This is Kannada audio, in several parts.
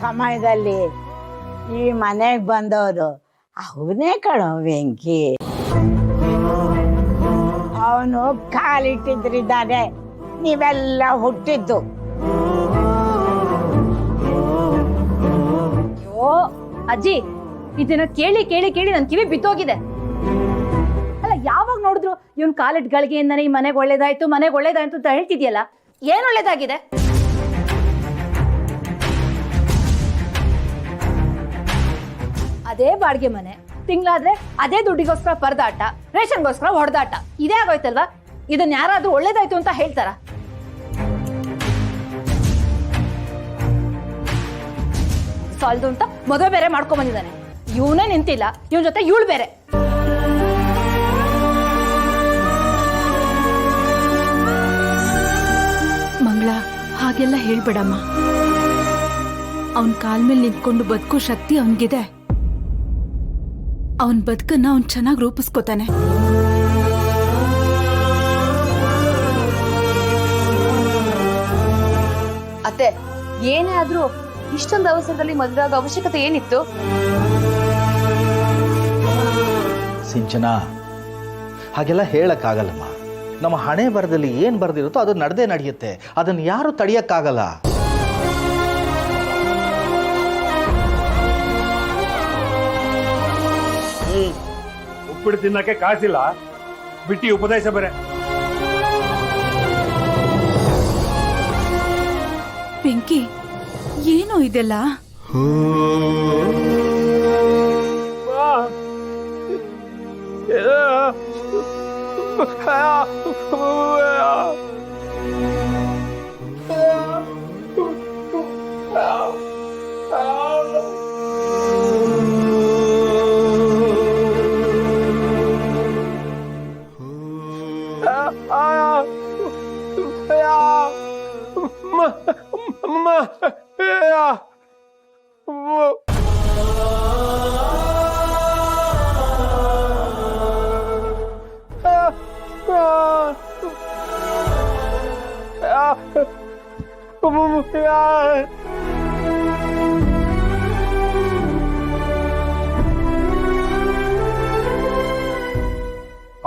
ಸಮಯದಲ್ಲಿ ಈ ಮನೆಗೆ ಬಂದವರು ಅವನೇ ಕಣೋ ವೆಂಕಿ. ಅವನು ಕಾಲಿಟ್ಟಿದ್ರಿದ್ದಾನೆ ನೀವೆಲ್ಲ ಹುಟ್ಟಿದ್ದು. ಅಯ್ಯೋ ಅಜ್ಜಿ, ಇದನ್ನ ಕೇಳಿ ಕೇಳಿ ಕೇಳಿ ನನ್ ಕಿವಿ ಬಿತ್ತೋಗಿದೆ. ಅಲ್ಲ, ಯಾವಾಗ ನೋಡಿದ್ರು ಇವನ್ ಕಾಲಿಟ್ ಗಳಿಗೆಯಿಂದಾನೆ ಈ ಮನೆಗೆ ಒಳ್ಳೇದಾಯ್ತು ಮನೆಗೆ ಒಳ್ಳೇದಾಯ್ತು ಅಂತ ಹೇಳ್ತಿದ್ಯಲ್ಲ, ಏನ್ ಒಳ್ಳೇದಾಗಿದೆ? ಅದೇ ಬಾಡಿಗೆ ಮನೆ, ತಿಂಗಳಾದ್ರೆ ಅದೇ ದುಡ್ಡಿಗೋಸ್ಕರ ಪರದಾಟ, ರೇಷನ್ಗೋಸ್ಕರ ಹೊಡೆದಾಟ, ಇದೇ ಆಗೋಯ್ತಲ್ವಾ? ಇದನ್ನ ಯಾರಾದ್ರೂ ಒಳ್ಳೇದಾಯ್ತು ಅಂತ ಹೇಳ್ತಾರ? ಸಾಲ್ದು ಅಂತ ಮದುವೆ ಬೇರೆ ಮಾಡ್ಕೊಂಡ್ ಬಂದಿದ್ದಾನೆ. ಇವನೇ ನಿಂತಿಲ್ಲ, ಇವನ್ ಜೊತೆ ಇವಳು ಬೇರೆ. ಮಂಗಳ, ಹಾಗೆಲ್ಲ ಹೇಳ್ಬೇಡಮ್ಮ. ಅವನ್ ಕಾಲ್ ಮೇಲೆ ನಿಂತ್ಕೊಂಡು ಬದುಕೋ ಶಕ್ತಿ ಅವನ್ಗಿದೆ. ಅವನ್ ಬದುಕನ್ನ ಅವನ್ ಚೆನ್ನಾಗಿ ರೂಪಿಸ್ಕೋತಾನೆ. ಅತ್ತೆ, ಏನೇ ಆದ್ರೂ ಇಷ್ಟೊಂದು ಅವಸರದಲ್ಲಿ ಮದುವೆ ಆಗೋ ಅವಶ್ಯಕತೆ ಏನಿತ್ತು? ಸಿಂಚನ, ಹಾಗೆಲ್ಲ ಹೇಳಕ್ಕಾಗಲ್ಲಮ್ಮ. ನಮ್ಮ ಹಣೆ ಬರದಲ್ಲಿ ಏನ್ ಬರ್ದಿರುತ್ತೋ ಅದು ನಡೆದೇ ನಡೆಯುತ್ತೆ. ಅದನ್ನ ಯಾರು ತಡೆಯಕ್ಕಾಗಲ್ಲ. ಉಪ್ಪಿಟ್ಟು ತಿನ್ನಕ್ಕೆ ಕಾಸಿಲ್ಲ, ಬಿಟ್ಟಿ ಉಪದೇಶ ಬೇರೆ. ಬೆಂಕಿ, ಏನೋ ಇದೆಲ್ಲ?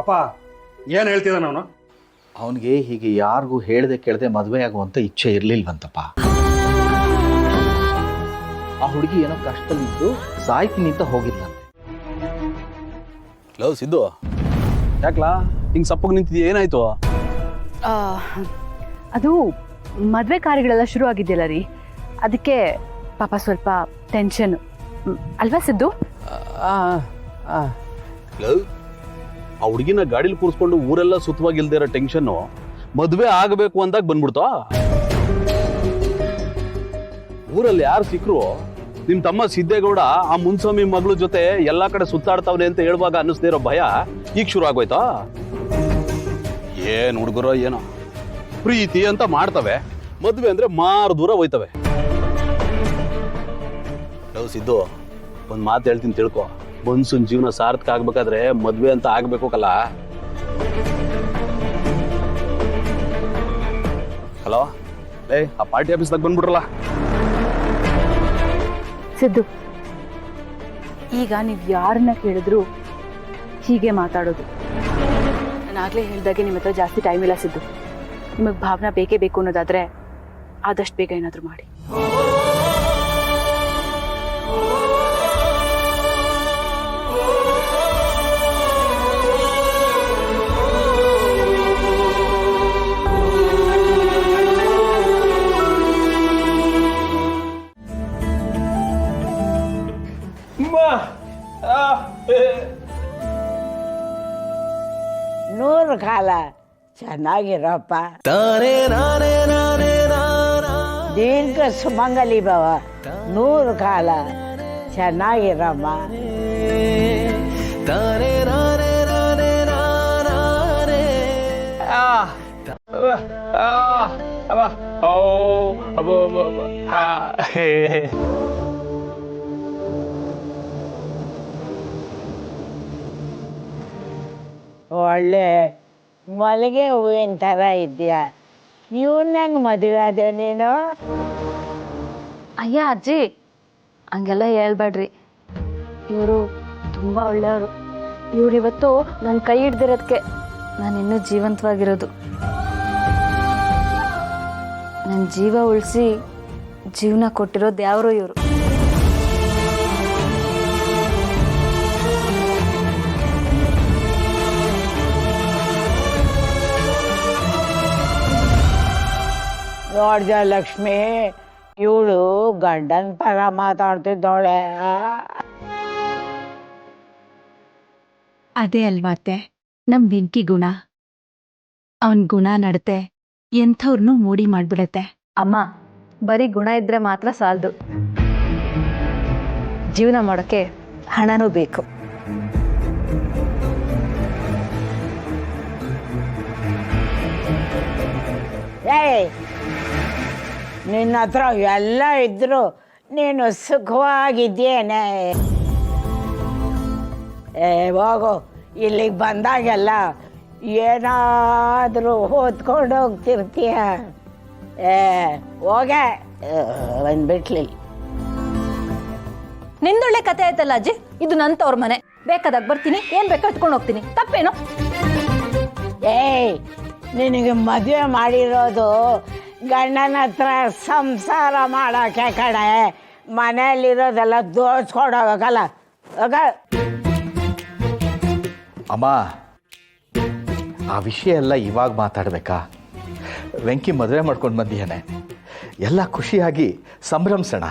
ಅಪ್ಪ, ಏನ್ ಹೇಳ್ತಿದ್ದಾನ ಅವನು? ಅವನಿಗೆ ಹೀಗೆ ಯಾರಿಗೂ ಹೇಳ್ದೆ ಕೇಳದೆ ಮದುವೆ ಆಗುವಂತ ಇಚ್ಛೆ ಇರ್ಲಿಲ್ವಂತಪ್ಪ. ಆ ಹುಡುಗಿ ಏನೋ ಕಷ್ಟದಲ್ಲಿದ್ದು ಸಾಯ್ತೀನಿ ಅಂತ ಹೋಗಿದ್ಲಂತೆ. ಲವ್ ಸಿದ್ದು, ಯಾಕ್ಲಾ ಹಿಂಗ್ ಸಪ್ಪಗೆ ನಿಂತಿದ್ಯಾ? ಏನಾಯ್ತು? ಅದು ಮದುವೆ ಕಾರ್ಯಗಳೆಲ್ಲ ಶುರು ಆಗಿದ್ದಿಲ್ಲ ರೀ, ಅದಕ್ಕೆ ಪಾಪ ಸ್ವಲ್ಪ ಟೆನ್ಷನ್ ಅಲ್ವಾ ಸಿದ್ದು? ಲವ್, ಆ ಹುಡುಗಿನ ಗಾಡಿಲಿ ಕೂರಿಸ್ಕೊಂಡು ಊರೆಲ್ಲ ಸುತ್ತವಾಗಿಲ್ದೇ ಇರೋ ಟೆನ್ಷನ್ನು ಮದುವೆ ಆಗಬೇಕು ಅಂದಾಗ ಬಂದ್ಬಿಡ್ತಾ? ಊರಲ್ಲಿ ಯಾರು ಸಿಕ್ಕರು ನಿಮ್ ತಮ್ಮ ಸಿದ್ದೇಗೌಡ ಆ ಮುನ್ಸ್ವಾಮಿ ಮಗಳ ಜೊತೆ ಎಲ್ಲಾ ಕಡೆ ಸುತ್ತಾಡ್ತಾವ್ನೆ ಅಂತ ಹೇಳುವಾಗ ಅನ್ನಿಸ್ದೇ ಇರೋ ಭಯ ಈಗ ಶುರು ಆಗೋಯ್ತಾ? ಏನ್ ಹುಡುಗರೋ ಏನೋ, ಪ್ರೀತಿ ಅಂತ ಮಾಡ್ತವೆ, ಮದ್ವೆ ಅಂದ್ರೆ ಮಾರು ದೂರ ಹೋಯ್ತವೆ. ಲವ್ ಸಿದ್ದು, ಒಂದ್ ಮಾತು ಹೇಳ್ತೀನಿ ತಿಳ್ಕೊ. ಮನ್ಸೂನ್ ಜೀವನ ಸಾರ್ಥಕ ಆಗ್ಬೇಕಾದ್ರೆ ಮದ್ವೆ ಅಂತ ಆಗ್ಬೇಕಲ್ಲ. ಹಲೋ, ಆ ಪಾರ್ಟಿ ಆಫೀಸ್ದಾಗ ಬಂದ್ಬಿಟ್ರಲ್ಲ. ಸಿದ್ದು, ಈಗ ನೀವು ಯಾರನ್ನ ಕೇಳಿದ್ರು ಹೀಗೆ ಮಾತಾಡೋದು. ನಾನು ಆಗ್ಲೇ ಹೇಳ್ದಾಗೆ ನಿಮ್ಮ ಹತ್ರ ಜಾಸ್ತಿ ಟೈಮ್ ಇಲ್ಲ ಸಿದ್ದು. ನಿಮಗೆ ಭಾವನಾ ಬೇಕೇ ಬೇಕು ಅನ್ನೋದಾದ್ರೆ ಆದಷ್ಟು ಬೇಗ ಏನಾದರೂ ಮಾಡಿ. ನೂರು ಕಾಲ ಚೆನ್ನಾಗಿರಪ್ಪ. ದೀರ್ಘ ಸುಮಂಗಲಿ ಭವ, 100 ಕಾಲ ಚೆನ್ನಾಗಿರಮ್ಮ. ಒಳ್ಳೆ ಮಲ್ಲಿಗೆ ಹೂವಿನ ಥರ ಇದೆಯಾ. ಇವನಂಗೆ ಮದುವೆ ಆದ ನೀನು? ಅಯ್ಯ ಅಜ್ಜಿ, ಹಂಗೆಲ್ಲ ಹೇಳ್ಬೇಡ್ರಿ. ಇವರು ತುಂಬ ಒಳ್ಳೆಯವರು. ಇವತ್ತು ನನ್ನ ಕೈ ಹಿಡ್ದಿರೋದಕ್ಕೆ ನಾನು ಇನ್ನೂ ಜೀವಂತವಾಗಿರೋದು. ನನ್ನ ಜೀವ ಉಳಿಸಿ ಜೀವನ ಕೊಟ್ಟಿರೋದು ಯಾರು ಇವರು. ನೋಡ್ದ ಲಕ್ಷ್ಮಿ, ಇವಳು ಗಂಡನ ಪರ ಮಾತಾಡ್ತಿದ್ದವಳೆ. ಅದೇ ಅಲ್ವಾತೆ ನಮ್ ವೆಂಕಿ ಗುಣ. ಅವನ್ ಗುಣ ನಡತೆ ಎಂಥವ್ರನ್ನೂ ಮೂಡಿ ಮಾಡ್ಬಿಡತ್ತೆ. ಅಮ್ಮ, ಬರೀ ಗುಣ ಇದ್ರೆ ಮಾತ್ರ ಸಾಲದು, ಜೀವನ ಮಾಡೋಕ್ಕೆ ಹಣನೂ ಬೇಕು. ಏಯ್, ನಿನ್ನ ಹತ್ರ ಎಲ್ಲ ಇದ್ರು ನೀನು ಸುಖವಾಗಿದ್ದೇನೆ. ಹೋಗು, ಇಲ್ಲಿಗೆ ಬಂದಾಗೆಲ್ಲ ಏನಾದರೂ ಓದ್ಕೊಂಡು ಹೋಗ್ತಿರ್ತೀಯ. ಹೋಗೆ ಬಂದ್ಬಿಟ್ಲಿ. ನಿಂದೊಳ್ಳೆ ಕತೆ ಆಯ್ತಲ್ಲ ಅಜ್ಜಿ, ಇದು ನನ್ನ ತವ್ರ ಮನೆ. ಬೇಕಾದಾಗ ಬರ್ತೀನಿ, ಏನ್ ಬೇಕಾ ಎತ್ಕೊಂಡು ಹೋಗ್ತೀನಿ, ತಪ್ಪೇನು? ಏಯ್, ನಿನಗೆ ಮದುವೆ ಮಾಡಿರೋದು ಗಂಡನ ಹತ್ರ ಸಂಸಾರ ಮಾಡೋಕೆ ಕಡೆ. ಮನೆಯಲ್ಲಿರೋದೆಲ್ಲ ದೋಚ್ಕೊಡೋಗಲ್ಲ. ಹೋಗ. ಅಮ್ಮ, ಆ ವಿಷಯ ಎಲ್ಲ ಇವಾಗ ಮಾತಾಡ್ಬೇಕಾ? ವೆಂಕಿ ಮದುವೆ ಮಾಡ್ಕೊಂಡು ಬಂದಿಯಾನೆ, ಎಲ್ಲ ಖುಷಿಯಾಗಿ ಸಂಭ್ರಮಿಸೋಣ.